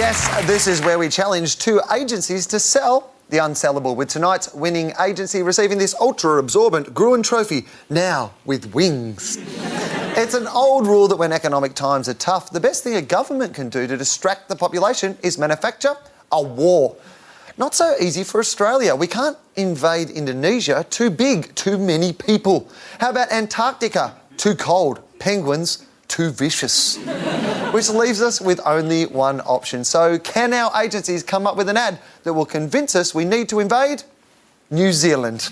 Yes, this is where we challenge two agencies to sell the unsellable, with tonight's winning agency receiving this ultra-absorbent Gruen Trophy, now with wings. It's an old rule that when economic times are tough, the best thing a government can do to distract the population is manufacture a war. Not so easy for Australia. We can't invade Indonesia. Too big, too many people. How about Antarctica? Too cold. Penguins? Too vicious. Which leaves us with only one option. So can our agencies come up with an ad that will convince us we need to invade New Zealand?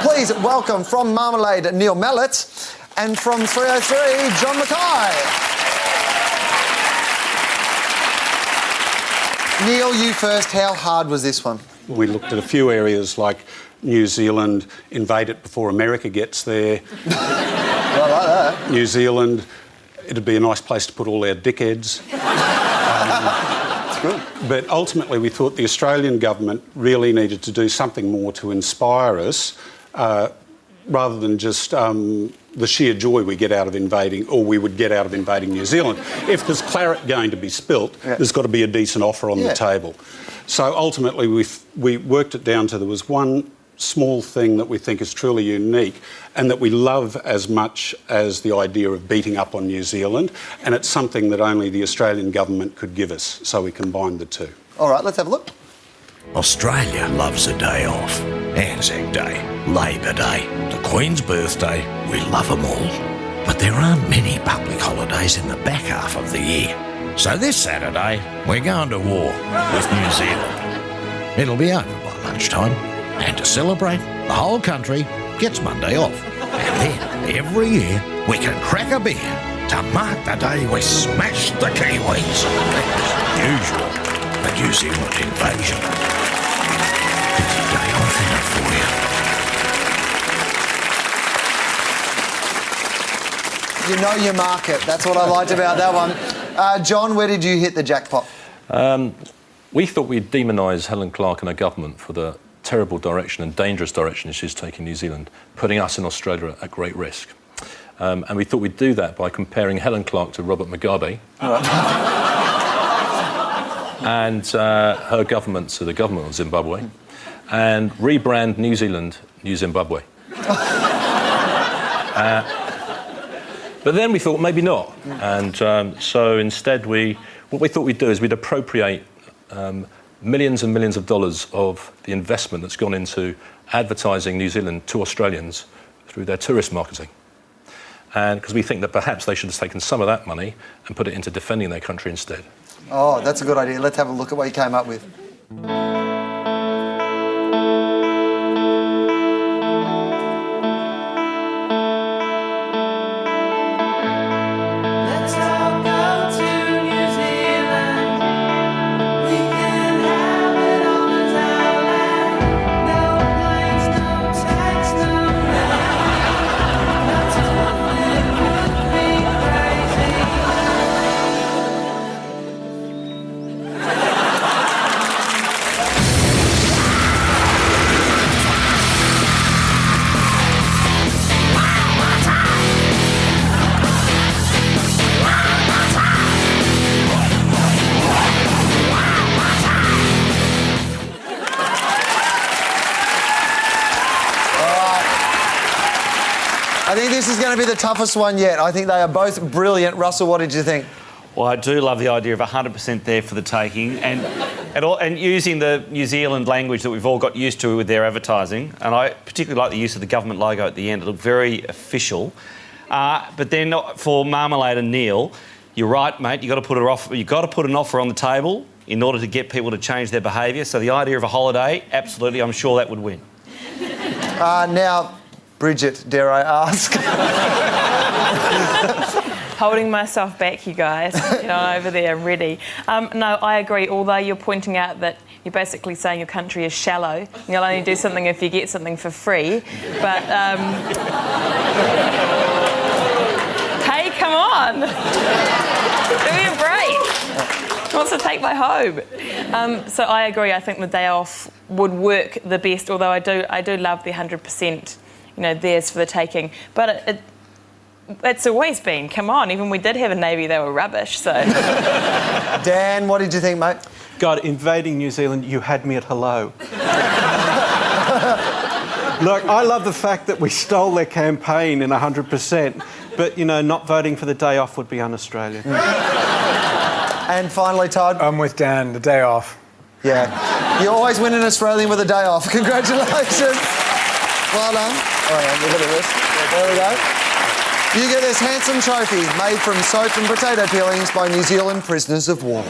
Please welcome from Marmalade, Neil Mallet, and from 303, John Mackay. Neil, you first. How hard was this one? We looked at a few areas like New Zealand, invade it before America gets there. I like that. New Zealand, it'd be a nice place to put all our dickheads. That's good. But ultimately we thought the Australian government really needed to do something more to inspire us, rather than just the sheer joy we get out of invading, or we would get out of invading New Zealand. If there's claret going to be spilt, there's got to be a decent offer on the table. So ultimately we worked it down to there was one small thing that we think is truly unique and that we love as much as the idea of beating up on New Zealand, and it's something that only the Australian government could give us, so we combined the two. All right, let's have a look. Australia loves a day off. Anzac Day, Labor Day, the Queen's birthday, we love them all. But there aren't many public holidays in the back half of the year. So this Saturday, we're going to war with New Zealand. It'll be over by lunchtime, and to celebrate, the whole country gets Monday off. And then, every year, we can crack a beer to mark the day we smashed the Kiwis. Usual, the New Zealand invasion. It's a day off in it for you. You know your market. That's what I liked about that one. John, where did you hit the jackpot? We thought we'd demonise Helen Clark and her government for the terrible direction and dangerous direction she's taking New Zealand, putting us in Australia at great risk. And we thought we'd do that by comparing Helen Clark to Robert Mugabe and her government to the government of Zimbabwe, and rebrand New Zealand New Zimbabwe. But then we thought maybe not, and so instead what we thought we'd do is we'd appropriate millions and millions of dollars of the investment that's gone into advertising New Zealand to Australians through their tourist marketing. And because we think that perhaps they should have taken some of that money and put it into defending their country instead. Oh, that's a good idea. Let's have a look at what you came up with. I think this is going to be the toughest one yet. I think they are both brilliant. Russell, what did you think? Well, I do love the idea of 100% there for the taking, and using the New Zealand language that we've all got used to with their advertising. And I particularly like the use of the government logo at the end. It looked very official. But then for Marmalade and Neil, you're right, mate. You've got to put an offer on the table in order to get people to change their behaviour. So the idea of a holiday, absolutely, I'm sure that would win. Now, Bridget, dare I ask? Holding myself back, you guys. Over there, ready. No, I agree. Although you're pointing out that you're basically saying your country is shallow. You'll only do something if you get something for free. But hey, come on! Give me a break. Who wants to take my home? So I agree. I think the day off would work the best. Although I do love the 100%. Theirs for the taking. But it's always been. Come on, even we did have a navy, they were rubbish. So, Dan, what did you think, mate? God, invading New Zealand, you had me at hello. Look, I love the fact that we stole their campaign in 100%, but, you know, not voting for the day off would be un-Australian. And finally, Todd? I'm with Dan, the day off. Yeah. You always win an Australian with a day off. Congratulations. Well done. All right, look at this. There we go. You get this handsome trophy made from soap and potato peelings by New Zealand prisoners of war.